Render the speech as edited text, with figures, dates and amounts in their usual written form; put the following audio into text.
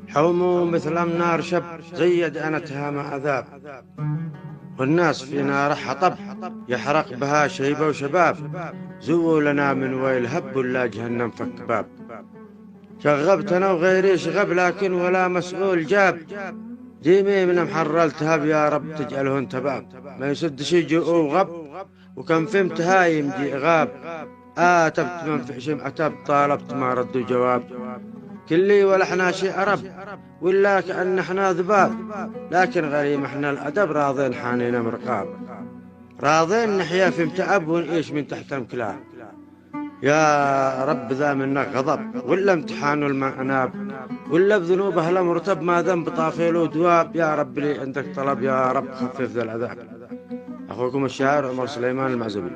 حوموا مثل النار شب زيد أنتها مع عذاب، والناس في نار حطب يحرق بها شيبة وشباب. زووا لنا من ويل هب ولا جهنم فك باب. شغبت أنا وغيري شغب لكن ولا مسؤول جاب. ديمي من محرلتها يا رب تجعلهن تباب. ما يسد شي جوء وغب، وكم فهمت هايم جي غاب. آتبت من فحشم أتب طالبت ما ردوا جواب. كلي ولحنا شي عرب ولا كأن احنا ذباب. لكن غريم احنا الأدب راضين حانينا مرقاب. راضين نحيا في متعب ونعيش من تحت الكلاب. يا رب ذا منك غضب ولا امتحان المأناب، ولا بذنوبه لمرتب ما ذنب طافيل ودواب. يا رب لي عندك طلب، يا رب خفف ذا العذاب. أخوكم الشاعر عمر سليمان المعزبي.